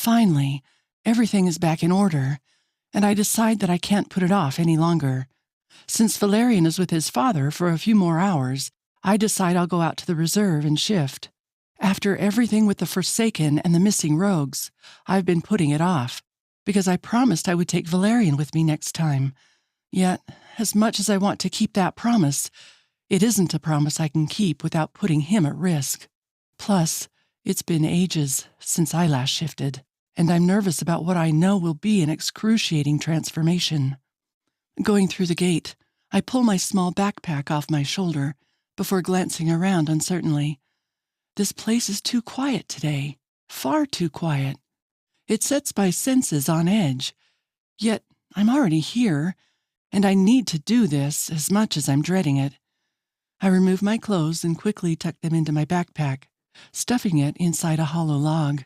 Finally, everything is back in order, and I decide that I can't put it off any longer. Since Valerian is with his father for a few more hours, I decide I'll go out to the reserve and shift. After everything with the Forsaken and the missing rogues, I've been putting it off, because I promised I would take Valerian with me next time. Yet, as much as I want to keep that promise, it isn't a promise I can keep without putting him at risk. Plus, it's been ages since I last shifted, and I'm nervous about what I know will be an excruciating transformation. Going through the gate, I pull my small backpack off my shoulder before glancing around uncertainly. This place is too quiet today, far too quiet. It sets my senses on edge. Yet I'm already here, and I need to do this as much as I'm dreading it. I remove my clothes and quickly tuck them into my backpack, stuffing it inside a hollow log.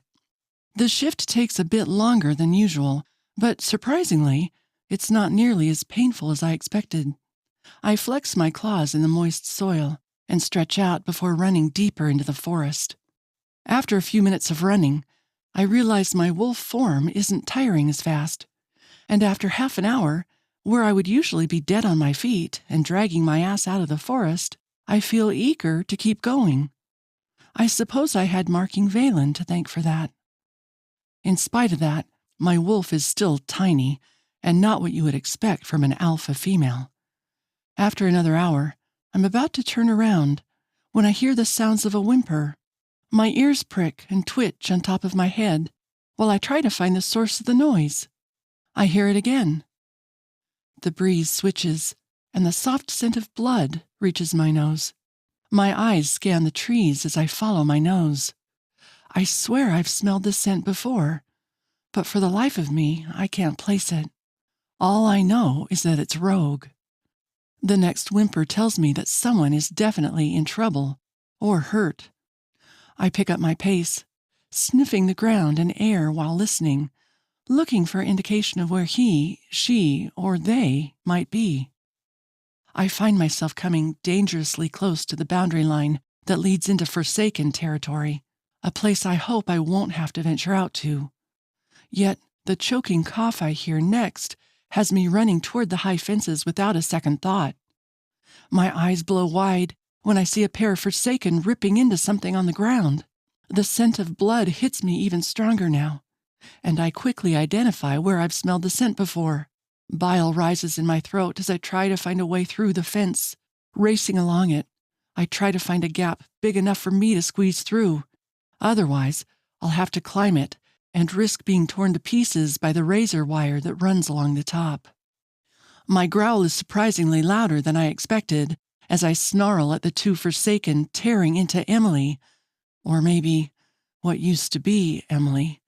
The shift takes a bit longer than usual, but surprisingly, it's not nearly as painful as I expected. I flex my claws in the moist soil and stretch out before running deeper into the forest. After a few minutes of running, I realize my wolf form isn't tiring as fast, and after half an hour, where I would usually be dead on my feet and dragging my ass out of the forest, I feel eager to keep going. I suppose I had Marking Valen to thank for that. In spite of that, my wolf is still tiny and not what you would expect from an alpha female. After another hour, I'm about to turn around when I hear the sounds of a whimper. My ears prick and twitch on top of my head while I try to find the source of the noise. I hear it again. The breeze switches, and the soft scent of blood reaches my nose. My eyes scan the trees as I follow my nose. I swear I've smelled this scent before, but for the life of me, I can't place it. All I know is that it's Rogue. The next whimper tells me that someone is definitely in trouble or hurt. I pick up my pace, sniffing the ground and air while listening, looking for indication of where he, she, or they might be. I find myself coming dangerously close to the boundary line that leads into Forsaken territory, a place I hope I won't have to venture out to. Yet the choking cough I hear next has me running toward the high fences without a second thought. My eyes blow wide when I see a pair of Forsaken ripping into something on the ground. The scent of blood hits me even stronger now, and I quickly identify where I've smelled the scent before. Bile rises in my throat as I try to find a way through the fence. Racing along it, I try to find a gap big enough for me to squeeze through. Otherwise, I'll have to climb it and risk being torn to pieces by the razor wire that runs along the top. My growl is surprisingly louder than I expected as I snarl at the two Forsaken tearing into Emily, or maybe what used to be Emily.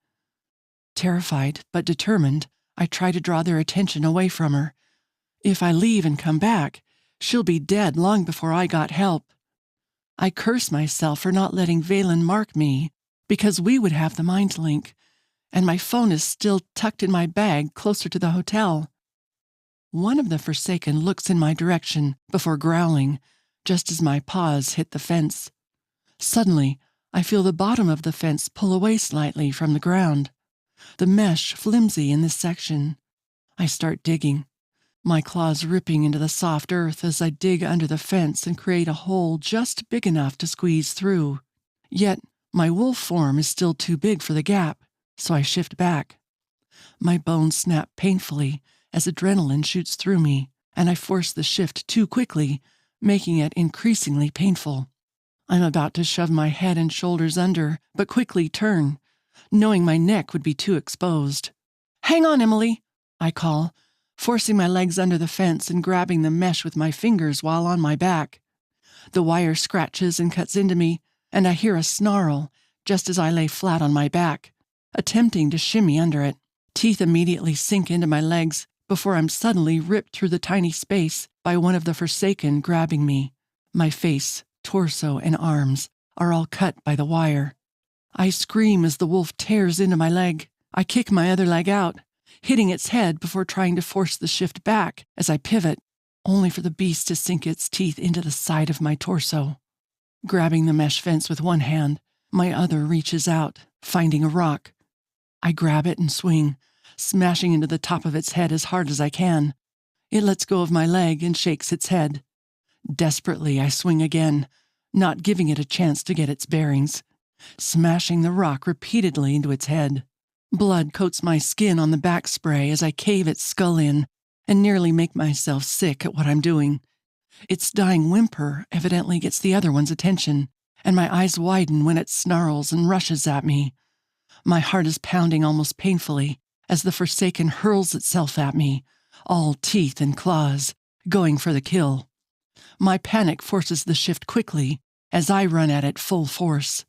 Terrified but determined, I try to draw their attention away from her. If I leave and come back, she'll be dead long before I got help. I curse myself for not letting Valen mark me, because we would have the mind link, and my phone is still tucked in my bag closer to the hotel. One of the Forsaken looks in my direction before growling, just as my paws hit the fence. Suddenly, I feel the bottom of the fence pull away slightly from the ground. The mesh flimsy in this section. I start digging, my claws ripping into the soft earth as I dig under the fence and create a hole just big enough to squeeze through. Yet, my wolf form is still too big for the gap, so I shift back. My bones snap painfully as adrenaline shoots through me, and I force the shift too quickly, making it increasingly painful. I'm about to shove my head and shoulders under, but quickly turn, knowing my neck would be too exposed. "Hang on, Emily," I call, forcing my legs under the fence and grabbing the mesh with my fingers while on my back. The wire scratches and cuts into me, and I hear a snarl just as I lay flat on my back, attempting to shimmy under it. Teeth immediately sink into my legs before I'm suddenly ripped through the tiny space by one of the Forsaken grabbing me. My face, torso, and arms are all cut by the wire. I scream as the wolf tears into my leg. I kick my other leg out, hitting its head before trying to force the shift back as I pivot, only for the beast to sink its teeth into the side of my torso. Grabbing the mesh fence with one hand, my other reaches out, finding a rock. I grab it and swing, smashing into the top of its head as hard as I can. It lets go of my leg and shakes its head. Desperately, I swing again, not giving it a chance to get its bearings, smashing the rock repeatedly into its head. Blood coats my skin on the back spray as I cave its skull in and nearly make myself sick at what I'm doing. Its dying whimper evidently gets the other one's attention, and my eyes widen when it snarls and rushes at me. My heart is pounding almost painfully as the Forsaken hurls itself at me, all teeth and claws, going for the kill. My panic forces the shift quickly as I run at it full force.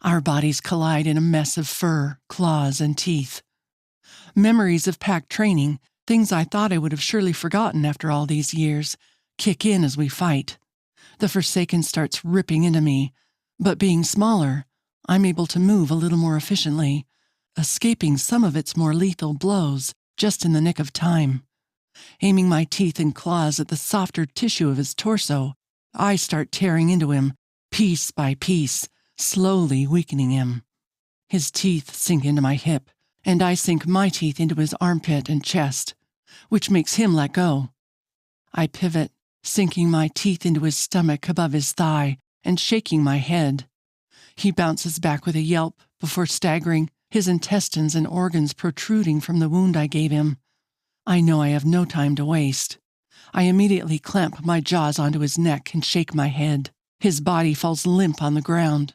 Our bodies collide in a mess of fur, claws, and teeth. Memories of pack training, things I thought I would have surely forgotten after all these years, kick in as we fight. The Forsaken starts ripping into me, but being smaller, I'm able to move a little more efficiently, escaping some of its more lethal blows just in the nick of time. Aiming my teeth and claws at the softer tissue of his torso, I start tearing into him, piece by piece, slowly weakening him. His teeth sink into my hip, and I sink my teeth into his armpit and chest, which makes him let go. I pivot, sinking my teeth into his stomach above his thigh and shaking my head. He bounces back with a yelp before staggering, his intestines and organs protruding from the wound I gave him. I know I have no time to waste. I immediately clamp my jaws onto his neck and shake my head. His body falls limp on the ground.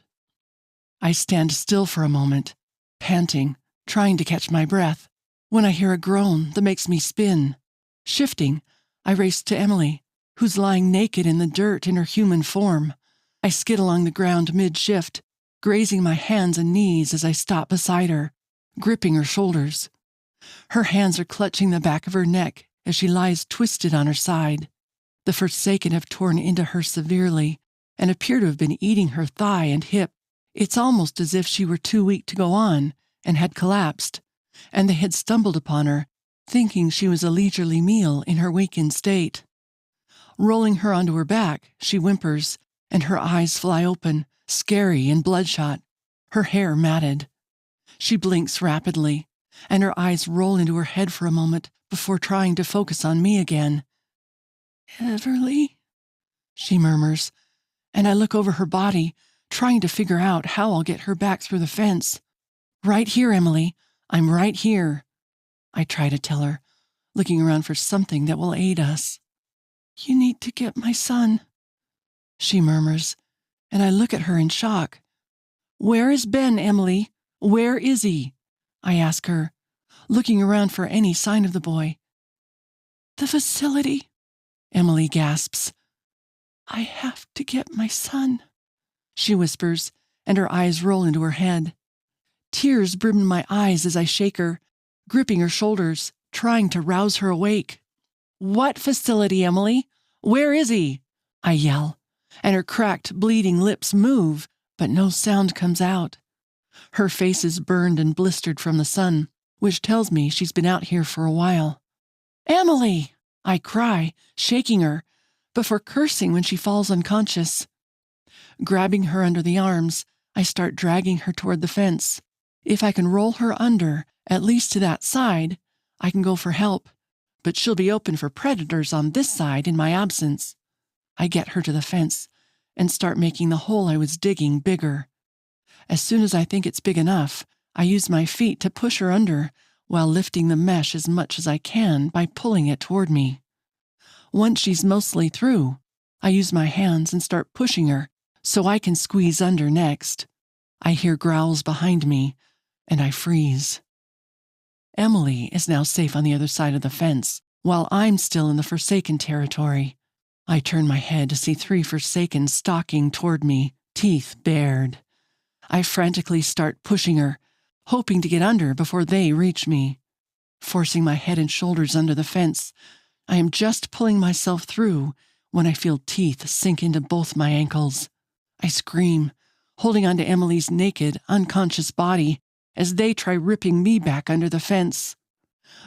I stand still for a moment, panting, trying to catch my breath, when I hear a groan that makes me spin. Shifting, I race to Emily, who's lying naked in the dirt in her human form. I skid along the ground mid-shift, grazing my hands and knees as I stop beside her, gripping her shoulders. Her hands are clutching the back of her neck as she lies twisted on her side. The Forsaken have torn into her severely and appear to have been eating her thigh and hip. It's almost as if she were too weak to go on and had collapsed, and they had stumbled upon her, thinking she was a leisurely meal in her weakened state. Rolling her onto her back, she whimpers, and her eyes fly open, scary and bloodshot, her hair matted. She blinks rapidly, and her eyes roll into her head for a moment before trying to focus on me again. "Everly?" she murmurs, and I look over her body, trying to figure out how I'll get her back through the fence. "Right here, Emily. I'm right here," I try to tell her, looking around for something that will aid us. "You need to get my son," she murmurs, and I look at her in shock. "Where is Ben, Emily? Where is he?" I ask her, looking around for any sign of the boy. "The facility," Emily gasps. "I have to get my son," she whispers, and her eyes roll into her head. Tears brim my eyes as I shake her, gripping her shoulders, trying to rouse her awake. "What facility, Emily? Where is he?" I yell, and her cracked, bleeding lips move, but no sound comes out. Her face is burned and blistered from the sun, which tells me she's been out here for a while. "Emily!" I cry, shaking her, before cursing when she falls unconscious. Grabbing her under the arms, I start dragging her toward the fence. If I can roll her under, at least to that side, I can go for help, but she'll be open for predators on this side in my absence. I get her to the fence and start making the hole I was digging bigger. As soon as I think it's big enough, I use my feet to push her under while lifting the mesh as much as I can by pulling it toward me. Once she's mostly through, I use my hands and start pushing her so I can squeeze under next. I hear growls behind me, and I freeze. Emily is now safe on the other side of the fence, while I'm still in the Forsaken territory. I turn my head to see 3 Forsaken stalking toward me, teeth bared. I frantically start pushing her, hoping to get under before they reach me. Forcing my head and shoulders under the fence, I am just pulling myself through when I feel teeth sink into both my ankles. I scream, holding onto Emily's naked, unconscious body as they try ripping me back under the fence.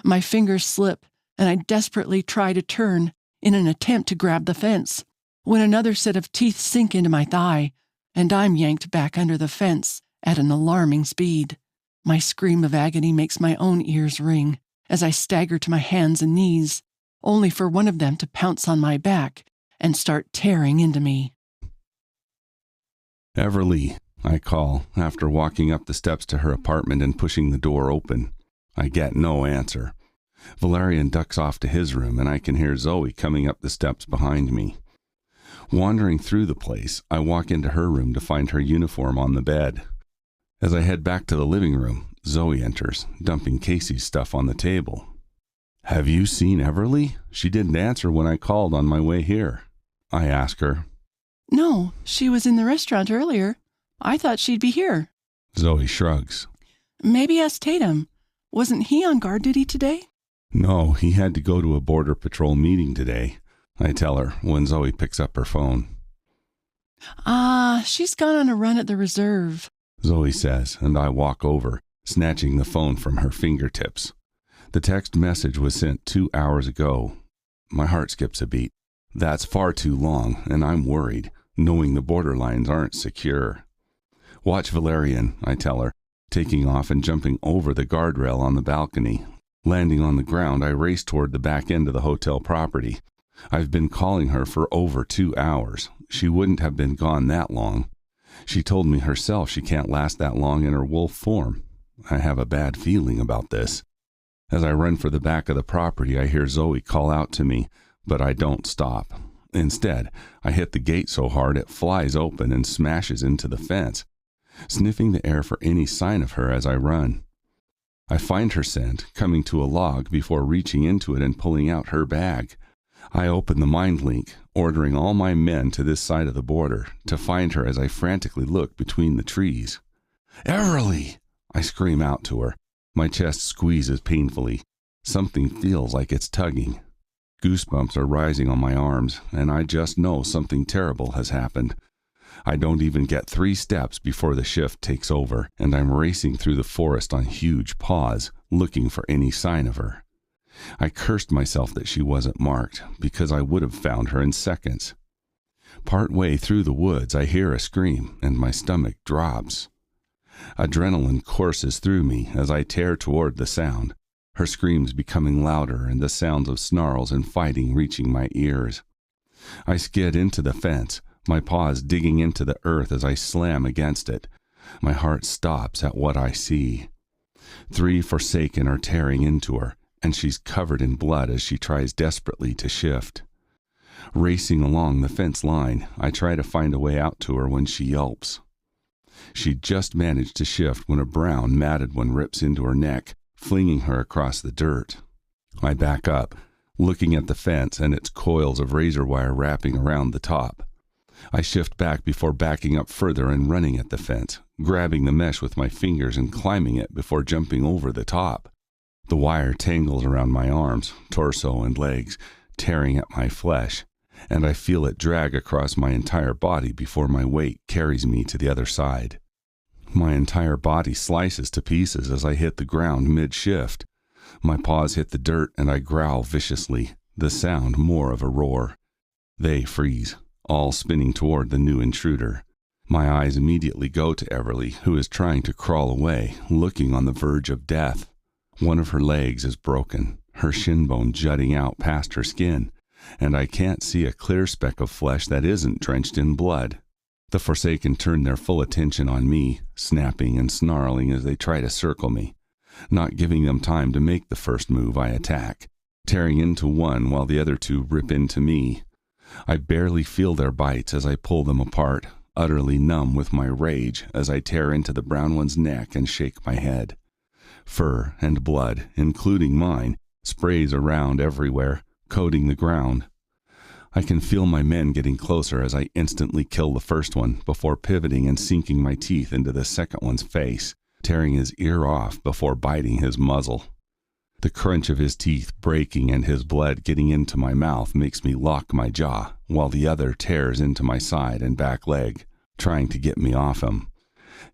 My fingers slip, and I desperately try to turn in an attempt to grab the fence, when another set of teeth sink into my thigh, and I'm yanked back under the fence at an alarming speed. My scream of agony makes my own ears ring as I stagger to my hands and knees, only for one of them to pounce on my back and start tearing into me. "Everly," I call, after walking up the steps to her apartment and pushing the door open. I get no answer. Valerian ducks off to his room, and I can hear Zoe coming up the steps behind me. Wandering through the place, I walk into her room to find her uniform on the bed. As I head back to the living room, Zoe enters, dumping Casey's stuff on the table. "Have you seen Everly? She didn't answer when I called on my way here," I ask her. No, she was in the restaurant earlier. I thought she'd be here. Zoe shrugs. Maybe ask Tatum. Wasn't he on guard duty today? "No, he had to go to a border patrol meeting today," I tell her when Zoe picks up her phone. She's gone on a run at the reserve," Zoe says, and I walk over, snatching the phone from her fingertips. The text message was sent 2 hours ago. My heart skips a beat. That's far too long, and I'm worried, knowing the borderlines aren't secure. "Watch Valerian," I tell her, taking off and jumping over the guardrail on the balcony. Landing on the ground, I race toward the back end of the hotel property. I've been calling her for over 2 hours. She wouldn't have been gone that long. She told me herself she can't last that long in her wolf form. I have a bad feeling about this. As I run for the back of the property, I hear Zoe call out to me, but I don't stop. Instead, I hit the gate so hard it flies open and smashes into the fence, sniffing the air for any sign of her as I run. I find her scent, coming to a log before reaching into it and pulling out her bag. I open the mind link, ordering all my men to this side of the border, to find her as I frantically look between the trees. "Everly!" I scream out to her. My chest squeezes painfully. Something feels like it's tugging. Goosebumps are rising on my arms, and I just know something terrible has happened. I don't even get 3 steps before the shift takes over, and I'm racing through the forest on huge paws, looking for any sign of her. I cursed myself that she wasn't marked, because I would have found her in seconds. Part way through the woods, I hear a scream, and my stomach drops. Adrenaline courses through me as I tear toward the sound, her screams becoming louder and the sounds of snarls and fighting reaching my ears. I skid into the fence, my paws digging into the earth as I slam against it. My heart stops at what I see. 3 Forsaken are tearing into her, and she's covered in blood as she tries desperately to shift. Racing along the fence line, I try to find a way out to her when she yelps. She just managed to shift when a brown, matted one rips into her neck, flinging her across the dirt. I back up, looking at the fence and its coils of razor wire wrapping around the top. I shift back before backing up further and running at the fence, grabbing the mesh with my fingers and climbing it before jumping over the top. The wire tangles around my arms, torso, and legs, tearing at my flesh, and I feel it drag across my entire body before my weight carries me to the other side. My entire body slices to pieces as I hit the ground mid-shift. My paws hit the dirt and I growl viciously, the sound more of a roar. They freeze, all spinning toward the new intruder. My eyes immediately go to Everly, who is trying to crawl away, looking on the verge of death. One of her legs is broken, her shin bone jutting out past her skin, and I can't see a clear speck of flesh that isn't drenched in blood. The Forsaken turn their full attention on me, snapping and snarling as they try to circle me. Not giving them time to make the first move, I attack, tearing into one while the other 2 rip into me. I barely feel their bites as I pull them apart, utterly numb with my rage as I tear into the brown one's neck and shake my head. Fur and blood, including mine, sprays around everywhere, coating the ground. I can feel my men getting closer as I instantly kill the first one before pivoting and sinking my teeth into the second one's face, tearing his ear off before biting his muzzle. The crunch of his teeth breaking and his blood getting into my mouth makes me lock my jaw, while the other tears into my side and back leg, trying to get me off him.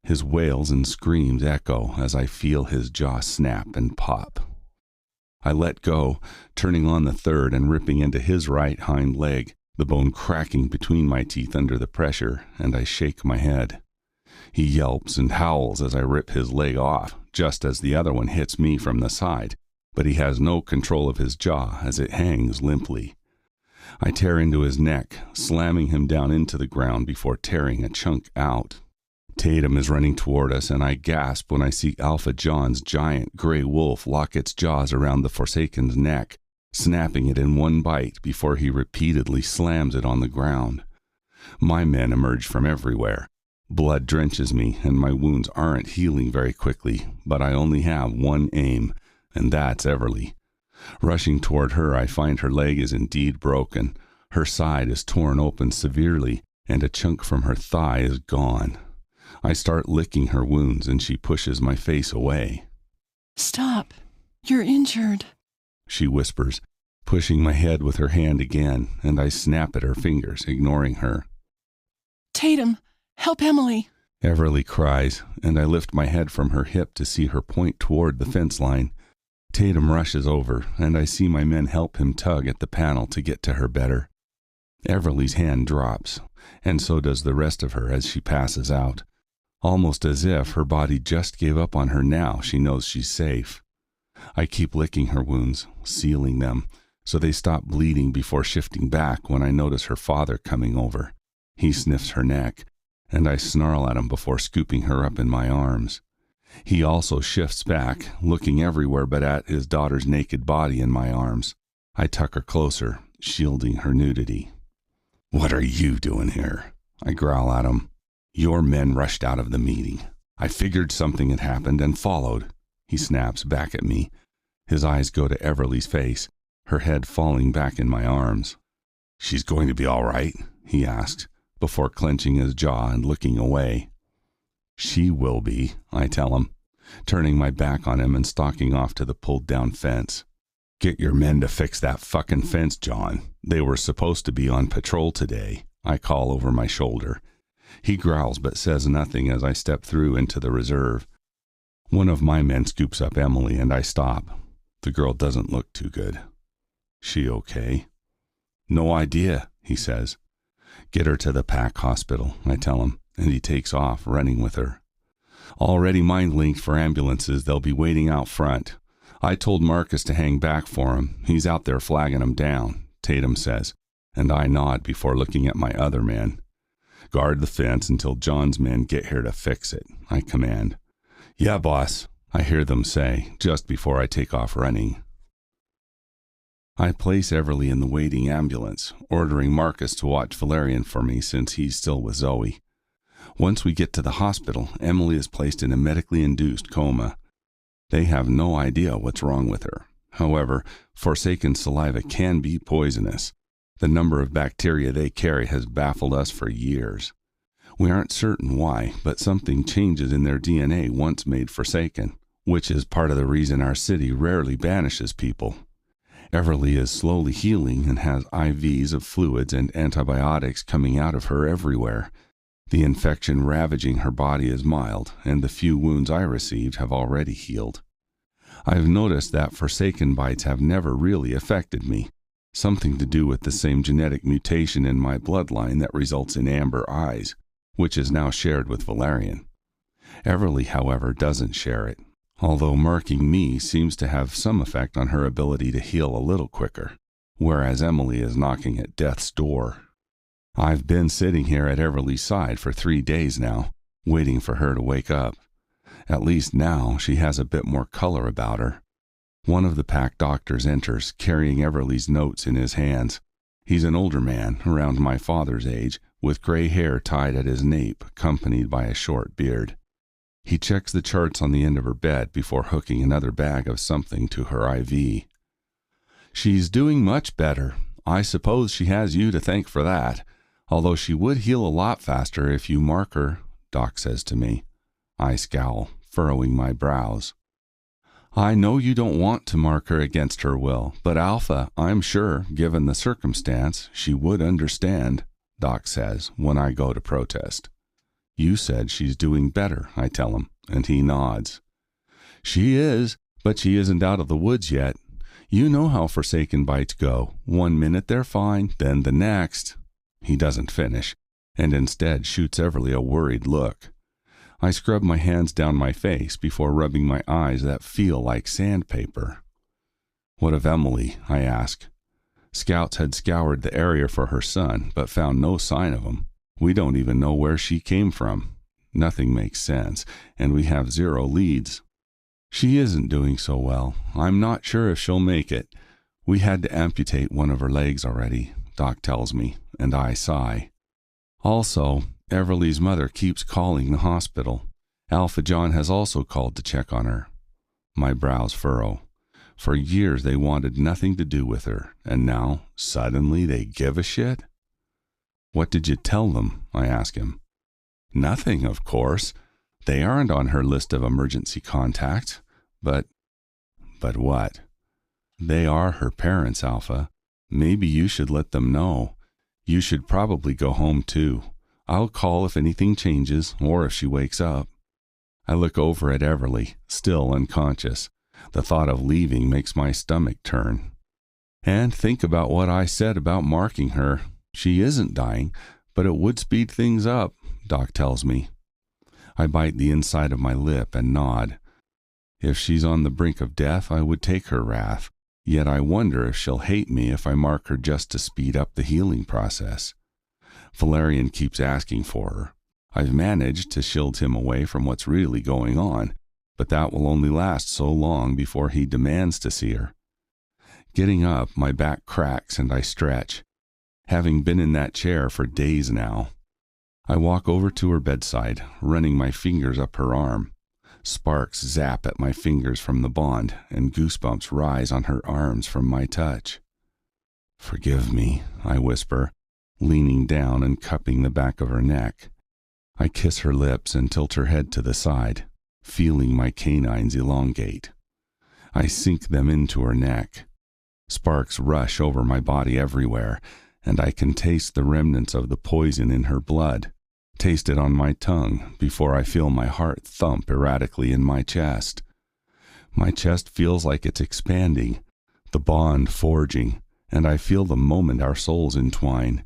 His wails and screams echo as I feel his jaw snap and pop. I let go, turning on the third and ripping into his right hind leg, the bone cracking between my teeth under the pressure, and I shake my head. He yelps and howls as I rip his leg off, just as the other one hits me from the side, but he has no control of his jaw as it hangs limply. I tear into his neck, slamming him down into the ground before tearing a chunk out. Tatum is running toward us, and I gasp when I see Alpha John's giant gray wolf lock its jaws around the Forsaken's neck, snapping it in one bite before he repeatedly slams it on the ground. My men emerge from everywhere. Blood drenches me, and my wounds aren't healing very quickly, but I only have one aim, and that's Everly. Rushing toward her, I find her leg is indeed broken. Her side is torn open severely, and a chunk from her thigh is gone. I start licking her wounds, and she pushes my face away. "Stop. You're injured," she whispers, pushing my head with her hand again, and I snap at her fingers, ignoring her. "Tatum, help Emily," Everly cries, and I lift my head from her hip to see her point toward the fence line. Tatum rushes over, and I see my men help him tug at the panel to get to her better. Everly's hand drops, and so does the rest of her as she passes out. Almost as if her body just gave up on her now she knows she's safe. I keep licking her wounds, sealing them, so they stop bleeding before shifting back when I notice her father coming over. He sniffs her neck, and I snarl at him before scooping her up in my arms. He also shifts back, looking everywhere but at his daughter's naked body in my arms. I tuck her closer, shielding her nudity. "What are you doing here?" I growl at him. "Your men rushed out of the meeting. I figured something had happened and followed." He snaps back at me. His eyes go to Everly's face, her head falling back in my arms. "She's going to be all right?" he asks, before clenching his jaw and looking away. "She will be," I tell him, turning my back on him and stalking off to the pulled-down fence. "Get your men to fix that fucking fence, John. They were supposed to be on patrol today," I call over my shoulder. He growls but says nothing as I step through into the reserve. One of my men scoops up Emily and I stop. The girl doesn't look too good. "She okay?" "No idea," he says. "Get her to the PAC hospital," I tell him, and he takes off, running with her. Already mind-linked for ambulances, they'll be waiting out front. I told Marcus to hang back for him. He's out there flagging them down, Tatum says, and I nod before looking at my other man. "Guard the fence until John's men get here to fix it," I command. "Yeah, boss," I hear them say, just before I take off running. I place Everly in the waiting ambulance, ordering Marcus to watch Valerian for me since he's still with Zoe. Once we get to the hospital, Emily is placed in a medically induced coma. They have no idea what's wrong with her. However, Forsaken saliva can be poisonous. The number of bacteria they carry has baffled us for years. We aren't certain why, but something changes in their DNA once made Forsaken, which is part of the reason our city rarely banishes people. Everly is slowly healing and has IVs of fluids and antibiotics coming out of her everywhere. The infection ravaging her body is mild, and the few wounds I received have already healed. I've noticed that Forsaken bites have never really affected me. Something to do with the same genetic mutation in my bloodline that results in amber eyes, which is now shared with Valerian. Everly, however, doesn't share it, although marking me seems to have some effect on her ability to heal a little quicker, whereas Emily is knocking at death's door. I've been sitting here at Everly's side for 3 days now, waiting for her to wake up. At least now she has a bit more color about her. One of the PAC doctors enters, carrying Everly's notes in his hands. He's an older man, around my father's age, with gray hair tied at his nape, accompanied by a short beard. He checks the charts on the end of her bed before hooking another bag of something to her IV. "She's doing much better. I suppose she has you to thank for that, although she would heal a lot faster if you mark her," Doc says to me. I scowl, furrowing my brows. "I know you don't want to mark her against her will, but Alpha, I'm sure, given the circumstance, she would understand," Doc says when I go to protest. "You said she's doing better," I tell him, and he nods. "She is, but she isn't out of the woods yet. You know how Forsaken bites go. 1 minute they're fine, then the next." He doesn't finish, and instead shoots Everly a worried look. I scrub my hands down my face before rubbing my eyes that feel like sandpaper. What of Emily? I ask. Scouts had scoured the area for her son, but found no sign of him. We don't even know where she came from. Nothing makes sense, and we have 0 leads. She isn't doing so well. I'm not sure if she'll make it. We had to amputate one of her legs already, Doc tells me, and I sigh. Also, Everly's mother keeps calling the hospital. Alpha John has also called to check on her. My brows furrow. For years they wanted nothing to do with her, and now, suddenly, they give a shit? What did you tell them? I ask him. Nothing, of course. They aren't on her list of emergency contacts. But what? They are her parents, Alpha. Maybe you should let them know. You should probably go home too. I'll call if anything changes, or if she wakes up. I look over at Everly, still unconscious. The thought of leaving makes my stomach turn. And think about what I said about marking her. She isn't dying, but it would speed things up, Doc tells me. I bite the inside of my lip and nod. If she's on the brink of death, I would take her wrath. Yet I wonder if she'll hate me if I mark her just to speed up the healing process. Valerian keeps asking for her. I've managed to shield him away from what's really going on, but that will only last so long before he demands to see her. Getting up, my back cracks and I stretch, having been in that chair for days now. I walk over to her bedside, running my fingers up her arm. Sparks zap at my fingers from the bond, and goosebumps rise on her arms from my touch. "Forgive me," I whisper, leaning down and cupping the back of her neck. I kiss her lips and tilt her head to the side, feeling my canines elongate. I sink them into her neck. Sparks rush over my body everywhere, and I can taste the remnants of the poison in her blood, taste it on my tongue before I feel my heart thump erratically in my chest. My chest feels like it's expanding, the bond forging, and I feel the moment our souls entwine.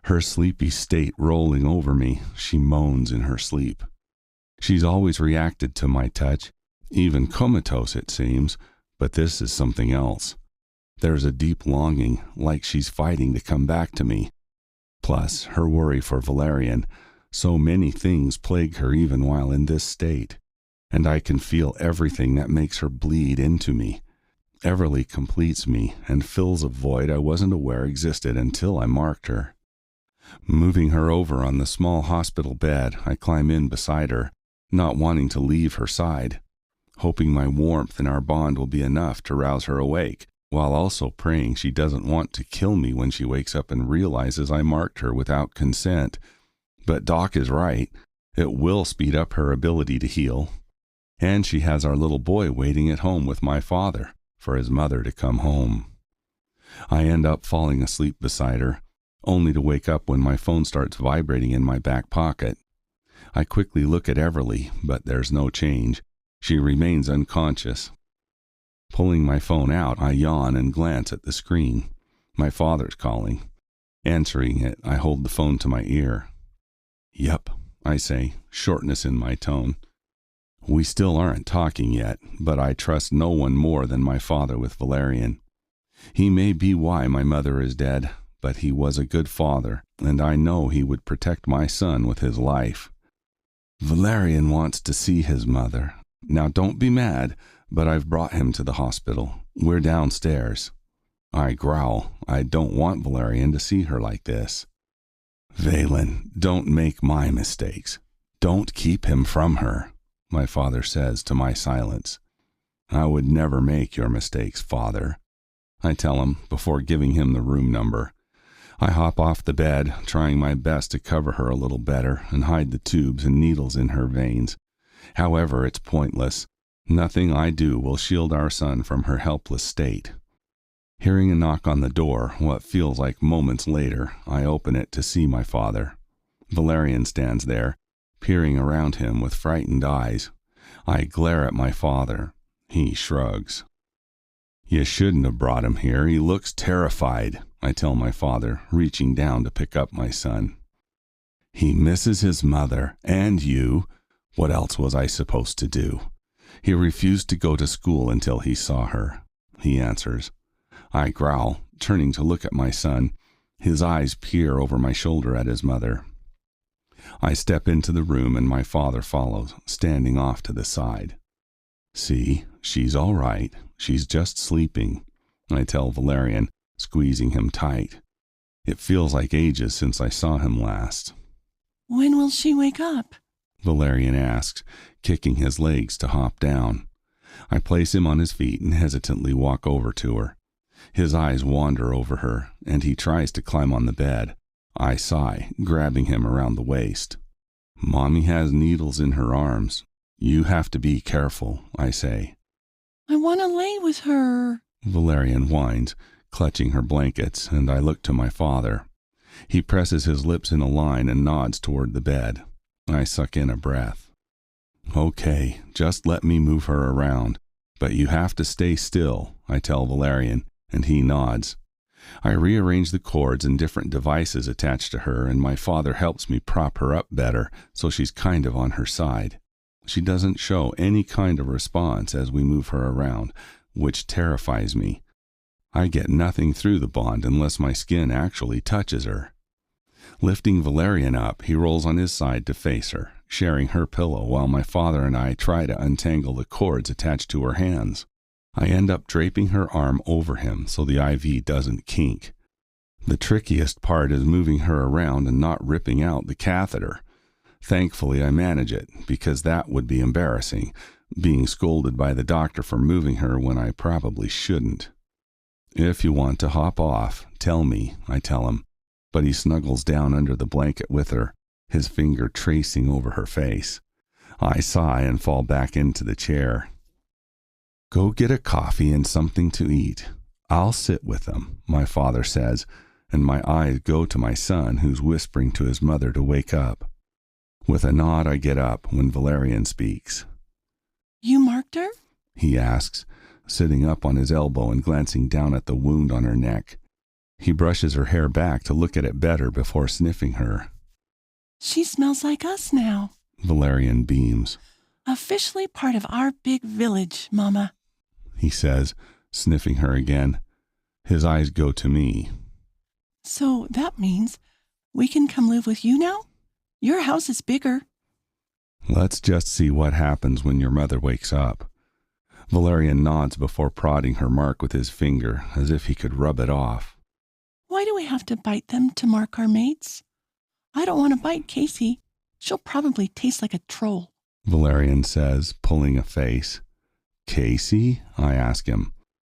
Her sleepy state rolling over me, she moans in her sleep. She's always reacted to my touch, even comatose it seems, but this is something else. There's a deep longing, like she's fighting to come back to me. Plus, her worry for Valerian. So many things plague her even while in this state, and I can feel everything that makes her bleed into me. Everly completes me and fills a void I wasn't aware existed until I marked her. Moving her over on the small hospital bed, I climb in beside her, not wanting to leave her side, hoping my warmth and our bond will be enough to rouse her awake, while also praying she doesn't want to kill me when she wakes up and realizes I marked her without consent. But Doc is right. It will speed up her ability to heal. And she has our little boy waiting at home with my father for his mother to come home. I end up falling asleep beside her, only to wake up when my phone starts vibrating in my back pocket. I quickly look at Everly, but there's no change. She remains unconscious. Pulling my phone out, I yawn and glance at the screen. My father's calling. Answering it, I hold the phone to my ear. "Yep," I say, shortness in my tone. We still aren't talking yet, but I trust no one more than my father with Valerian. He may be why my mother is dead, but he was a good father, and I know he would protect my son with his life. Valerian wants to see his mother. Now don't be mad, but I've brought him to the hospital. We're downstairs. I growl. I don't want Valerian to see her like this. "Valen, don't make my mistakes. Don't keep him from her," my father says to my silence. "I would never make your mistakes, father," I tell him before giving him the room number. I hop off the bed, trying my best to cover her a little better and hide the tubes and needles in her veins. However, it's pointless. Nothing I do will shield our son from her helpless state. Hearing a knock on the door, what feels like moments later, I open it to see my father. Valerian stands there, peering around him with frightened eyes. I glare at my father. He shrugs. "You shouldn't have brought him here. He looks terrified," I tell my father, reaching down to pick up my son. "He misses his mother and you. What else was I supposed to do? He refused to go to school until he saw her, he answers. I growl, turning to look at my son. His eyes peer over my shoulder at his mother. I step into the room and my father follows, standing off to the side. See, she's all right. She's just sleeping, I tell Valerian, squeezing him tight. It feels like ages since I saw him last. When will she wake up? Valerian asks, kicking his legs to hop down. I place him on his feet and hesitantly walk over to her. His eyes wander over her, and he tries to climb on the bed. I sigh, grabbing him around the waist. Mommy has needles in her arms. You have to be careful, I say. I want to lay with her, Valerian whines, clutching her blankets, and I look to my father. He presses his lips in a line and nods toward the bed. I suck in a breath. Okay, just let me move her around, but you have to stay still, I tell Valerian, and he nods. I rearrange the cords and different devices attached to her, and my father helps me prop her up better so she's kind of on her side. She doesn't show any kind of response as we move her around, which terrifies me. I get nothing through the bond unless my skin actually touches her. Lifting Valerian up, he rolls on his side to face her, sharing her pillow while my father and I try to untangle the cords attached to her hands. I end up draping her arm over him so the IV doesn't kink. The trickiest part is moving her around and not ripping out the catheter. Thankfully, I manage it, because that would be embarrassing, being scolded by the doctor for moving her when I probably shouldn't. If you want to hop off, tell me, I tell him, but he snuggles down under the blanket with her, his finger tracing over her face. I sigh and fall back into the chair. Go get a coffee and something to eat. I'll sit with them, my father says, and my eyes go to my son, who's whispering to his mother to wake up. With a nod, I get up when Valerian speaks. You marked her? He asks, sitting up on his elbow and glancing down at the wound on her neck. He brushes her hair back to look at it better before sniffing her. She smells like us now. Valerian beams. Officially part of our big village, Mama, he says, sniffing her again. His eyes go to me. So that means we can come live with you now? Your house is bigger. Let's just see what happens when your mother wakes up. Valerian nods before prodding her mark with his finger, as if he could rub it off. Why do we have to bite them to mark our mates? I don't want to bite Casey. She'll probably taste like a troll, Valerian says, pulling a face. Casey? I ask him,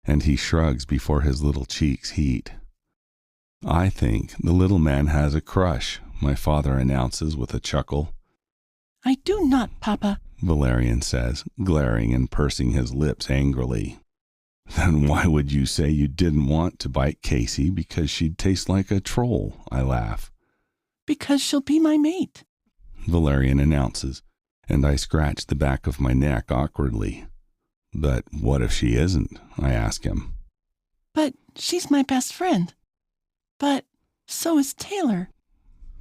and he shrugs before his little cheeks heat. I think the little man has a crush, my father announces with a chuckle. I do not, Papa, Valerian says, glaring and pursing his lips angrily. Then why would you say you didn't want to bite Casey because she'd taste like a troll? I laugh. Because she'll be my mate, Valerian announces, and I scratch the back of my neck awkwardly. But what if she isn't? I ask him. But she's my best friend. But so is Taylor.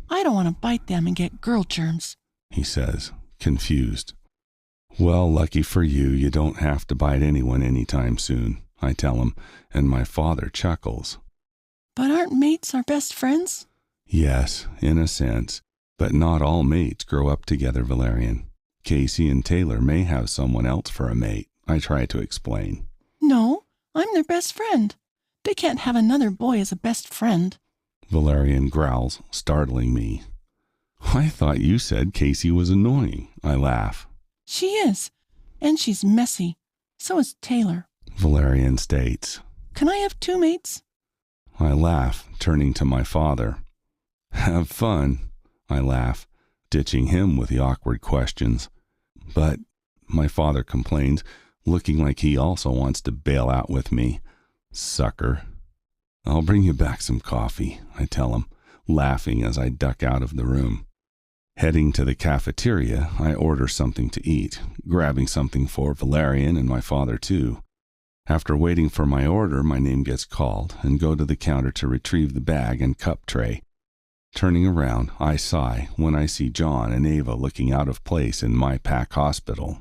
I don't want to bite them and get girl germs, he says, confused. Well, lucky for you, you don't have to bite anyone anytime soon, I tell him, and my father chuckles. But aren't mates our best friends? Yes, in a sense, but not all mates grow up together, Valerian. Casey and Taylor may have someone else for a mate, I try to explain. No, I'm their best friend. They can't have another boy as a best friend. Valerian growls, startling me. I thought you said Casey was annoying, I laugh. She is, and she's messy. So is Taylor, Valerian states. Can I have two mates? I laugh, turning to my father. Have fun, I laugh, ditching him with the awkward questions. But, my father complains, looking like he also wants to bail out with me. Sucker. I'll bring you back some coffee, I tell him, laughing as I duck out of the room. Heading to the cafeteria, I order something to eat, grabbing something for Valerian and my father too. After waiting for my order, my name gets called and go to the counter to retrieve the bag and cup tray. Turning around, I sigh when I see John and Ava looking out of place in my pack hospital